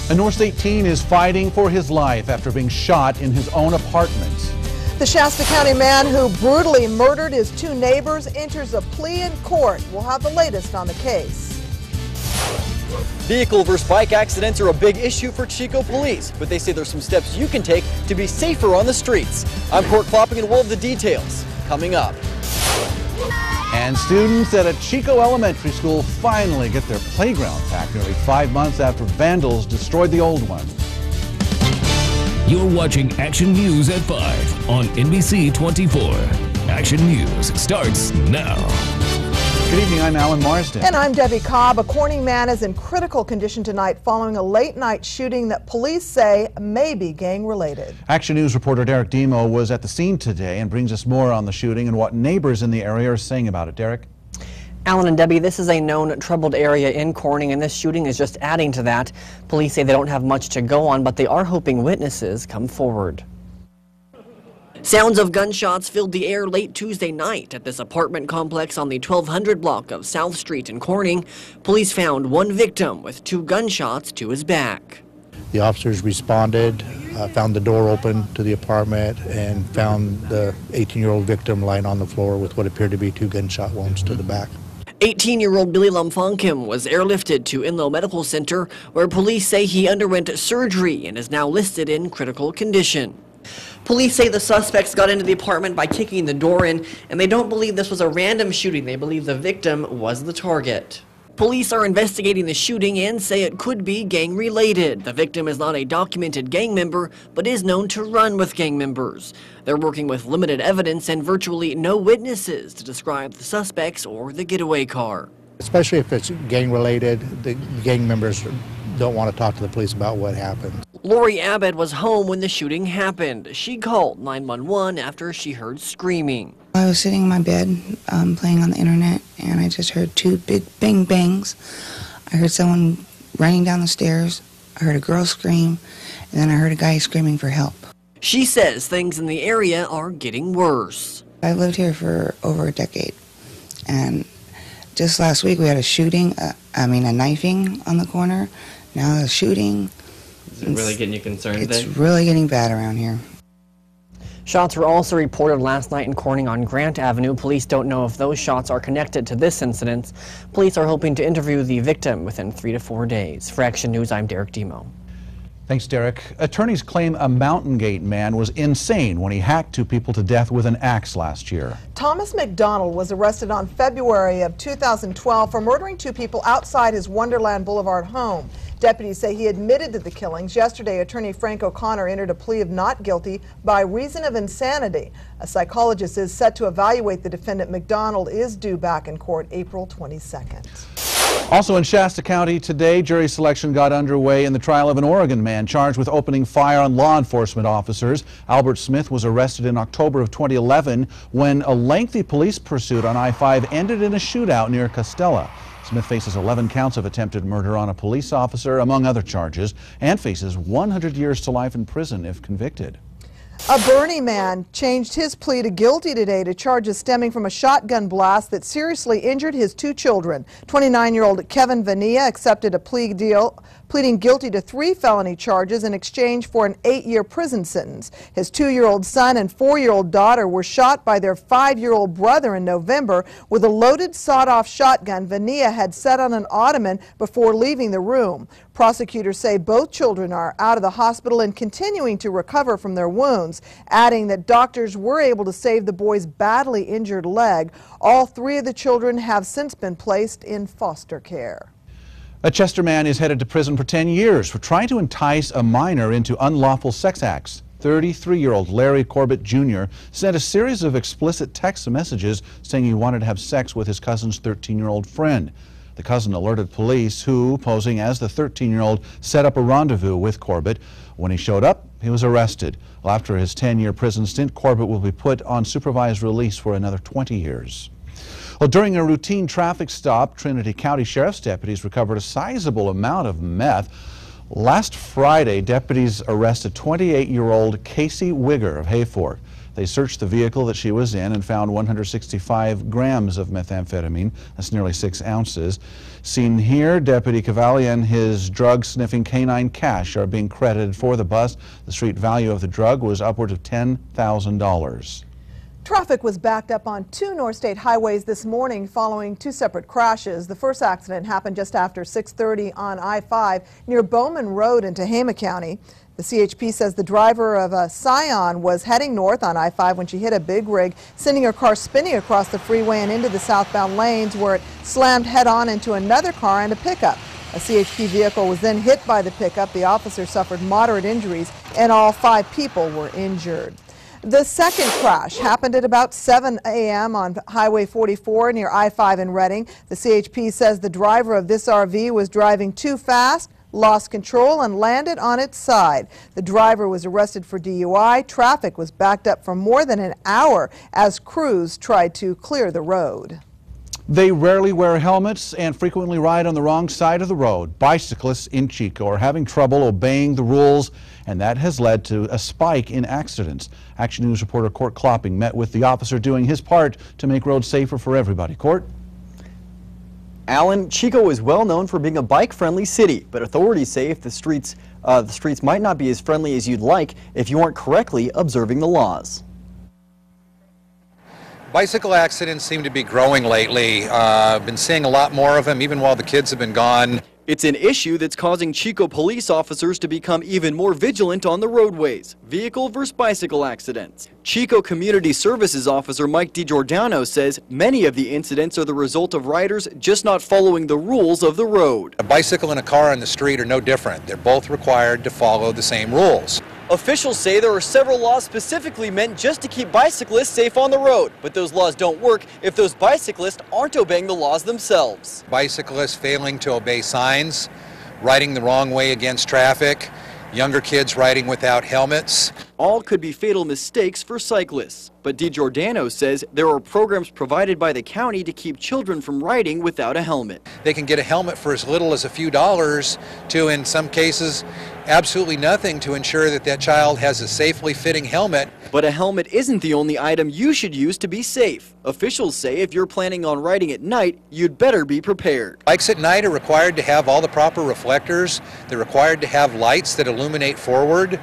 A North State teen is fighting for his life after being shot in his own apartment. The Shasta County man who brutally murdered his two neighbors enters a plea in court. We'll have the latest on the case. Vehicle versus bike accidents are a big issue for Chico police, but they say there's some steps you can take to be safer on the streets. I'm Court Klopping and we'll have the details coming up. And students at a Chico elementary school finally get their playground back nearly 5 months after vandals destroyed the old one. You're watching Action News at 5 on NBC 24. Action News starts now. Good evening, I'm Alan Marsden. And I'm Debbie Cobb. A Corning man is in critical condition tonight following a late-night shooting that police say may be gang-related. Action News reporter Derek Demo was at the scene today and brings us more on the shooting and what neighbors in the area are saying about it. Derek? Alan and Debbie, this is a known troubled area in Corning, and this shooting is just adding to that. Police say they don't have much to go on, but they are hoping witnesses come forward. Sounds of gunshots filled the air late Tuesday night at this apartment complex on the 1200 block of South Street in Corning. Police found one victim with 2 gunshots to his back. The officers responded, found the door open to the apartment, and found the 18-year-old victim lying on the floor with what appeared to be 2 gunshot wounds to the back. 18-year-old Billy Lumfonkim was airlifted to Inlow Medical Center, where police say he underwent surgery and is now listed in critical condition. Police say the suspects got into the apartment by kicking the door in, and they don't believe this was a random shooting. They believe the victim was the target. Police are investigating the shooting and say it could be gang-related. The victim is not a documented gang member, but is known to run with gang members. They're working with limited evidence and virtually no witnesses to describe the suspects or the getaway car. Especially if it's gang-related, the gang members don't want to talk to the police about what happened. Lori Abbott was home when the shooting happened. She called 911 after she heard screaming. I was sitting in my bed playing on the internet, and I just heard 2 big bang bangs. I heard someone running down the stairs. I heard a girl scream, and then I heard a guy screaming for help. She says things in the area are getting worse. I've lived here for over a decade, and just last week we had a shooting, a knifing on the corner. Now the shooting. Is it really getting you concerned? It's really getting bad around here. Shots were also reported last night in Corning on Grant Avenue. Police don't know if those shots are connected to this incident. Police are hoping to interview the victim within 3 to 4 days. For Action News, I'm Derek Demo. Thanks, Derek. Attorneys claim a Mountain Gate man was insane when he hacked 2 people to death with an axe last year. Thomas McDonald was arrested on February of 2012 for murdering 2 people outside his Wonderland Boulevard home. Deputies say he admitted to the killings. Yesterday, attorney Frank O'Connor entered a plea of not guilty by reason of insanity. A psychologist is set to evaluate the defendant. McDonald is due back in court April 22nd. Also in Shasta County today, jury selection got underway in the trial of an Oregon man charged with opening fire on law enforcement officers. Albert Smith was arrested in October of 2011 when a lengthy police pursuit on I-5 ended in a shootout near Costella. Smith faces 11 counts of attempted murder on a police officer, among other charges, and faces 100 years to life in prison if convicted. A Bernie man changed his plea to guilty today to charges stemming from a shotgun blast that seriously injured his 2 children. 29-year-old Kevin Vania accepted a plea deal, pleading guilty to 3 felony charges in exchange for an 8-year prison sentence. His 2-year-old son and 4-year-old daughter were shot by their 5-year-old brother in November with a loaded sawed-off shotgun Vania had set on an ottoman before leaving the room. Prosecutors say both children are out of the hospital and continuing to recover from their wounds, adding that doctors were able to save the boy's badly injured leg. All 3 of the children have since been placed in foster care. A Chester man is headed to prison for 10 years for trying to entice a minor into unlawful sex acts. 33-year-old Larry Corbett Jr. sent a series of explicit text messages saying he wanted to have sex with his cousin's 13-year-old friend. The cousin alerted police who, posing as the 13-year-old, set up a rendezvous with Corbett. When he showed up, he was arrested. Well, after his 10-year prison stint, Corbett will be put on supervised release for another 20 years. Well, during a routine traffic stop, Trinity County Sheriff's deputies recovered a sizable amount of meth. Last Friday, deputies arrested 28-year-old Casey Wigger of Hayfork. They searched the vehicle that she was in and found 165 grams of methamphetamine. That's nearly 6 ounces. Seen here, Deputy Cavalli and his drug-sniffing canine Cash are being credited for the bust. The street value of the drug was upwards of $10,000. Traffic was backed up on 2 North State highways this morning following 2 separate crashes. The first accident happened just after 6:30 on I-5 near Bowman Road in Tehama County. The CHP says the driver of a Scion was heading north on I-5 when she hit a big rig, sending her car spinning across the freeway and into the southbound lanes, where it slammed head-on into another car and a pickup. A CHP vehicle was then hit by the pickup. The officer suffered moderate injuries, and all 5 people were injured. The second crash happened at about 7 a.m. on Highway 44 near I-5 in Reading. The CHP says the driver of this RV was driving too fast, lost control, and landed on its side. The driver was arrested for DUI. Traffic was backed up for more than an hour as crews tried to clear the road. They rarely wear helmets and frequently ride on the wrong side of the road. Bicyclists in Chico are having trouble obeying the rules, and that has led to a spike in accidents. Action News reporter Court Klopping met with the officer doing his part to make roads safer for everybody. Court? Alan, Chico is well known for being a bike-friendly city, but authorities say if the streets might not be as friendly as you'd like if you aren't correctly observing the laws. Bicycle accidents seem to be growing lately. I've been seeing a lot more of them even while the kids have been gone. It's an issue that's causing Chico police officers to become even more vigilant on the roadways. Vehicle versus bicycle accidents. Chico Community Services Officer Mike DiGiordano says many of the incidents are the result of riders just not following the rules of the road. A bicycle and a car on the street are no different. They're both required to follow the same rules. Officials say there are several laws specifically meant just to keep bicyclists safe on the road, but those laws don't work if those bicyclists aren't obeying the laws themselves. Bicyclists failing to obey signs, riding the wrong way against traffic, younger kids riding without helmets. All could be fatal mistakes for cyclists, but DiGiordano says there are programs provided by the county to keep children from riding without a helmet. They can get a helmet for as little as a few dollars to, in some cases, absolutely nothing to ensure that that child has a safely fitting helmet. But a helmet isn't the only item you should use to be safe. Officials say if you're planning on riding at night, you'd better be prepared. Bikes at night are required to have all the proper reflectors. They're required to have lights that illuminate forward.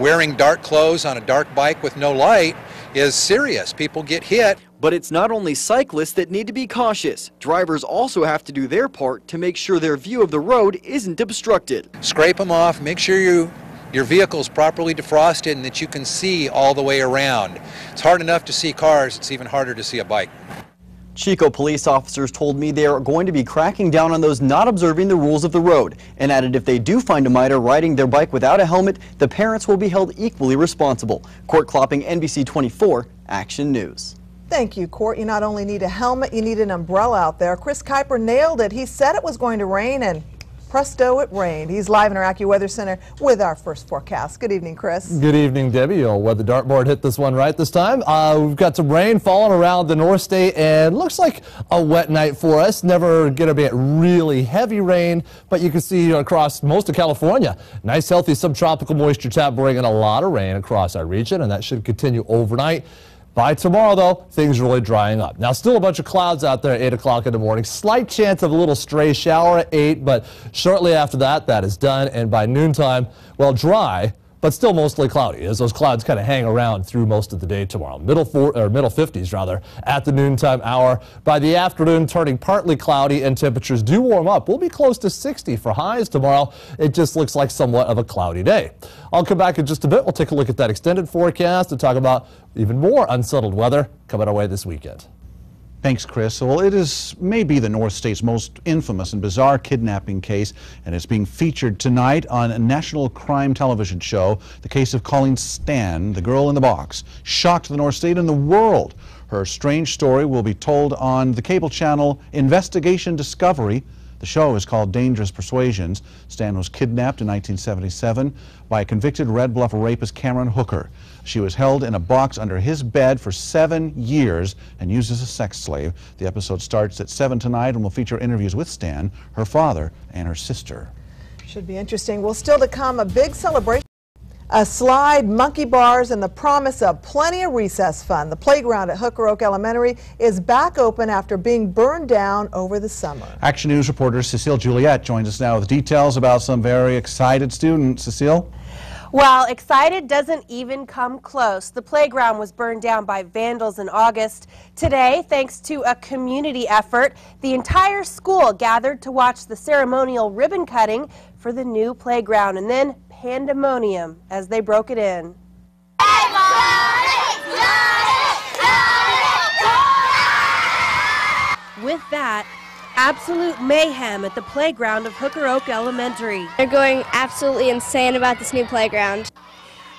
Wearing dark clothes on a dark bike with no light is serious. People get hit. But it's not only cyclists that need to be cautious. Drivers also have to do their part to make sure their view of the road isn't obstructed. Scrape them off, make sure your vehicle's properly defrosted and that you can see all the way around. It's hard enough to see cars, it's even harder to see a bike. Chico police officers told me they are going to be cracking down on those not observing the rules of the road, and added if they do find a minor riding their bike without a helmet, the parents will be held equally responsible. Court Klopping, NBC 24, Action News. Thank you, Court. You not only need a helmet, you need an umbrella out there. Chris Kuiper nailed it. He said it was going to rain, and presto, it rained. He's live in our AccuWeather Center with our first forecast. Good evening, Chris. Good evening, Debbie. Weather dartboard hit this one right this time. We've got some rain falling around the North State, and looks like a wet night for us. Never going to be really heavy rain, but you can see across most of California, nice, healthy subtropical moisture tab bringing a lot of rain across our region, and that should continue overnight. By tomorrow, though, things are really drying up. Now, still a bunch of clouds out there at 8 o'clock in the morning. Slight chance of a little stray shower at 8, but shortly after that, that is done. And by noontime, well, dry, but still mostly cloudy, as those clouds kind of hang around through most of the day tomorrow. Middle 50s, rather, at the noontime hour. By the afternoon, turning partly cloudy, and temperatures do warm up. We'll be close to 60 for highs tomorrow. It just looks like somewhat of a cloudy day. I'll come back in just a bit. We'll take a look at that extended forecast and talk about even more unsettled weather coming our way this weekend. Thanks, Chris. Well, it is maybe the North State's most infamous and bizarre kidnapping case, and it's being featured tonight on a national crime television show. The case of Colleen Stan, the girl in the box, shocked the North State and the world. Her strange story will be told on the cable channel Investigation Discovery. The show is called Dangerous Persuasions. Stan was kidnapped in 1977 by a convicted Red Bluff rapist Cameron Hooker. She was held in a box under his bed for 7 years and used as a sex slave. The episode starts at 7 tonight and will feature interviews with Stan, her father, and her sister. Should be interesting. Well, still to come, a big celebration. A slide, monkey bars, and the promise of plenty of recess fun. The playground at Hooker Oak Elementary is back open after being burned down over the summer. Action News reporter Cecile Juliet joins us now with details about some very excited students. Cecile? Well, excited doesn't even come close. The playground was burned down by vandals in August. Today, thanks to a community effort, the entire school gathered to watch the ceremonial ribbon cutting for the new playground, and then pandemonium as they broke it in. With that, absolute mayhem at the playground of Hooker Oak Elementary. They're going absolutely insane about this new playground.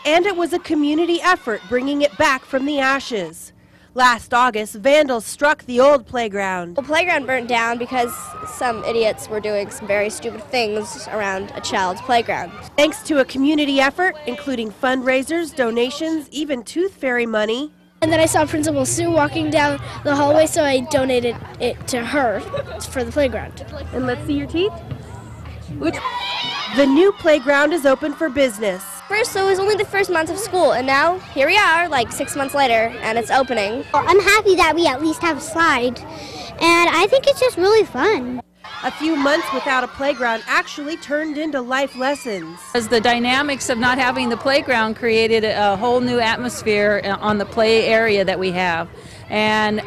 And it was a community effort bringing it back from the ashes. Last August, vandals struck the old playground. The playground burnt down because some idiots were doing some very stupid things around a child's playground. Thanks to a community effort, including fundraisers, donations, even tooth fairy money. And then I saw Principal Sue walking down the hallway, so I donated it to her for the playground. And let's see your teeth. The new playground is open for business. First, so it was only the first month of school, and now here we are, like 6 months later, and it's opening. I'm happy that we at least have a slide, and I think it's just really fun. A few months without a playground actually turned into life lessons. As the dynamics of not having the playground created a whole new atmosphere on the play area that we have. And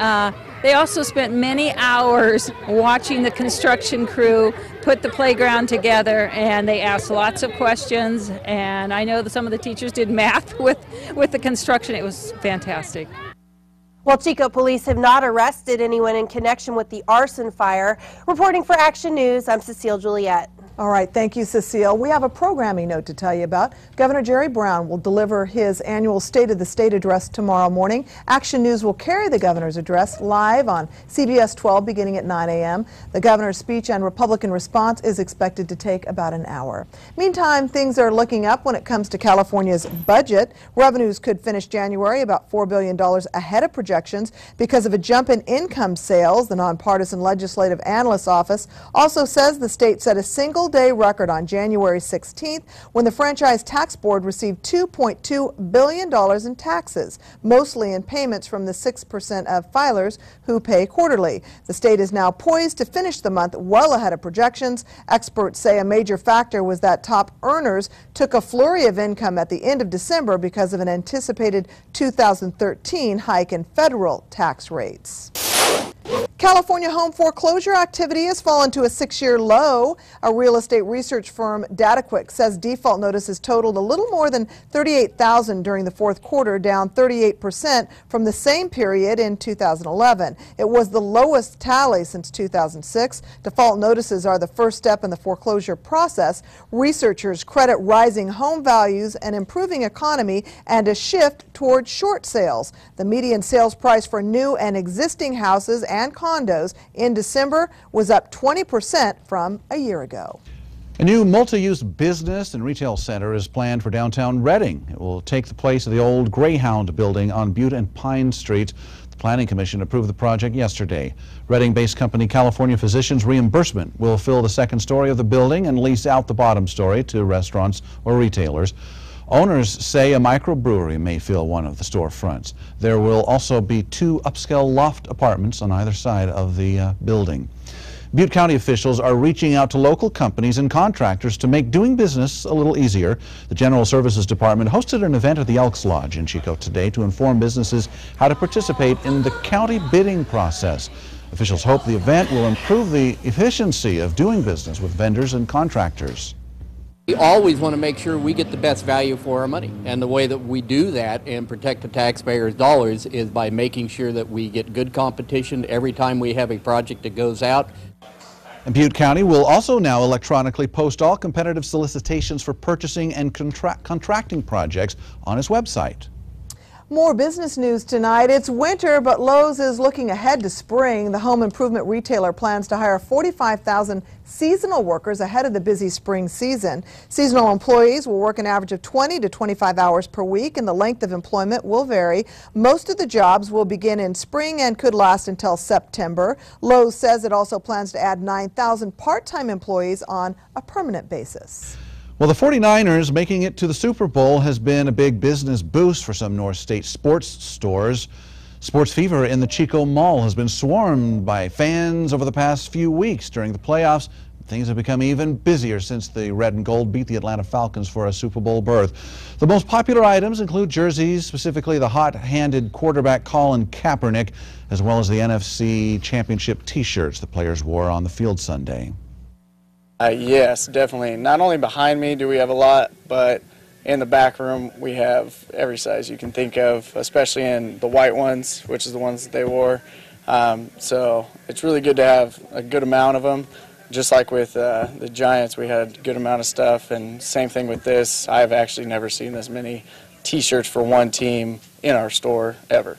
they also spent many hours watching the construction crew put the playground together, and they asked lots of questions, and I know that some of the teachers did math with the construction. It was fantastic. While Chico police have not arrested anyone in connection with the arson fire. Reporting for Action News, I'm Cecile Juliet. All right, thank you, Cecile. We have a programming note to tell you about. Governor Jerry Brown will deliver his annual State of the State address tomorrow morning. Action News will carry the governor's address live on CBS 12 beginning at 9 a.m. The governor's speech and Republican response is expected to take about an hour. Meantime, things are looking up when it comes to California's budget. Revenues could finish January about $4 billion ahead of projections because of a jump in income sales. The nonpartisan Legislative Analyst's Office also says the state set a single-day record on January 16th when the Franchise Tax Board received $2.2 billion in taxes, mostly in payments from the 6% of filers who pay quarterly. The state is now poised to finish the month well ahead of projections. Experts say a major factor was that top earners took a flurry of income at the end of December because of an anticipated 2013 hike in federal tax rates. California home foreclosure activity has fallen to a 6-year low. A real estate research firm, DataQuick, says default notices totaled a little more than 38,000 during the fourth quarter, down 38% from the same period in 2011. It was the lowest tally since 2006. Default notices are the first step in the foreclosure process. Researchers credit rising home values, an improving economy, and a shift toward short sales. The median sales price for new and existing houses and condos in December was up 20% from a year ago. A new multi-use business and retail center is planned for downtown Redding. It will take the place of the old Greyhound building on Butte and Pine Street. The Planning Commission approved the project yesterday. Redding-based company California Physicians Reimbursement will fill the second story of the building and lease out the bottom story to restaurants or retailers. Owners say a microbrewery may fill one of the storefronts. There will also be 2 upscale loft apartments on either side of the building. Butte County officials are reaching out to local companies and contractors to make doing business a little easier. The General Services Department hosted an event at the Elks Lodge in Chico today to inform businesses how to participate in the county bidding process. Officials hope the event will improve the efficiency of doing business with vendors and contractors. We always want to make sure we get the best value for our money, and the way that we do that and protect the taxpayers' dollars is by making sure that we get good competition every time we have a project that goes out. And Butte County will also now electronically post all competitive solicitations for purchasing and contracting projects on its website. More business news tonight. It's winter, but Lowe's is looking ahead to spring. The home improvement retailer plans to hire 45,000 seasonal workers ahead of the busy spring season. Seasonal employees will work an average of 20 to 25 hours per week, and the length of employment will vary. Most of the jobs will begin in spring and could last until September. Lowe's says it also plans to add 9,000 part-time employees on a permanent basis. Well, the 49ers making it to the Super Bowl has been a big business boost for some North State sports stores. Sports fever in the Chico Mall has been swarmed by fans over the past few weeks during the playoffs. Things have become even busier since the Red and Gold beat the Atlanta Falcons for a Super Bowl berth. The most popular items include jerseys, specifically the hot-handed quarterback Colin Kaepernick, as well as the NFC Championship T-shirts the players wore on the field Sunday. Yes, definitely. Not only behind me do we have a lot, but in the back room we have every size you can think of, especially in the white ones, which is the ones that they wore. So it's really good to have a good amount of them. Just like with the Giants, we had a good amount of stuff, and same thing with this. I've actually never seen this many T-shirts for one team in our store ever.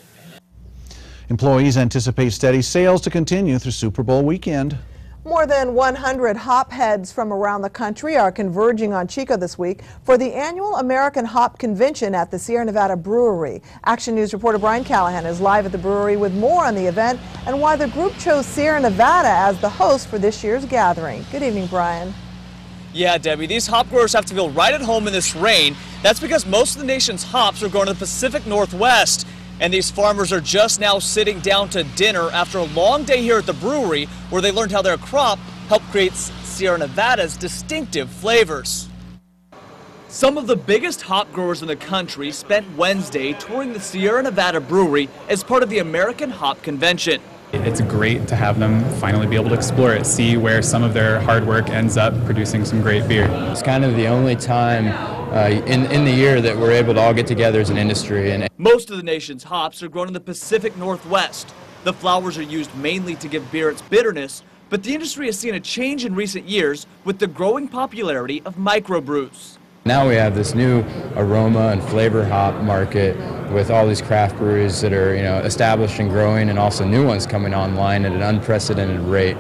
Employees anticipate steady sales to continue through Super Bowl weekend. More than 100 hop heads from around the country are converging on Chico this week for the annual American Hop Convention at the Sierra Nevada Brewery. Action News reporter Brian Callahan is live at the brewery with more on the event and why the group chose Sierra Nevada as the host for this year's gathering. Good evening, Brian. Yeah, Debbie, these hop growers have to feel right at home in this rain. That's because most of the nation's hops are grown in the Pacific Northwest. And these farmers are just now sitting down to dinner after a long day here at the brewery, where they learned how their crop helped create Sierra Nevada's distinctive flavors. Some of the biggest hop growers in the country spent Wednesday touring the Sierra Nevada Brewery as part of the American Hop Convention. It's great to have them finally be able to explore it, see where some of their hard work ends up producing some great beer. It's kind of the only time in the year that we're able to all get together as an industry. And most of the nation's hops are grown in the Pacific Northwest. The flowers are used mainly to give beer its bitterness, but the industry has seen a change in recent years with the growing popularity of microbrews. Now we have this new aroma and flavor hop market with all these craft breweries that are, established and growing, and also new ones coming online at an unprecedented rate.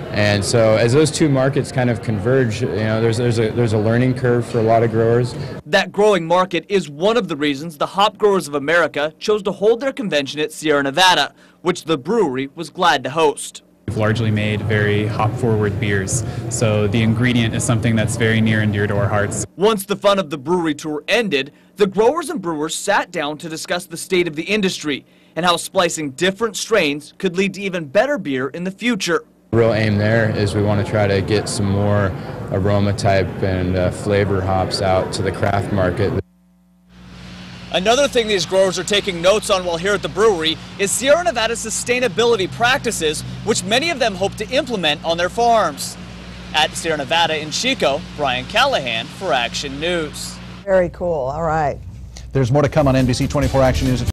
And so as those two markets kind of converge, there's a learning curve for a lot of growers. That growing market is one of the reasons the Hop Growers of America chose to hold their convention at Sierra Nevada, which the brewery was glad to host. We've largely made very hop-forward beers, so the ingredient is something that's very near and dear to our hearts. Once the fun of the brewery tour ended, the growers and brewers sat down to discuss the state of the industry and how splicing different strains could lead to even better beer in the future. The real aim there is we want to try to get some more aroma type and flavor hops out to the craft market. Another thing these growers are taking notes on while here at the brewery is Sierra Nevada's sustainability practices, which many of them hope to implement on their farms. At Sierra Nevada in Chico, Brian Callahan for Action News. Very cool. All right. There's more to come on NBC 24 Action News.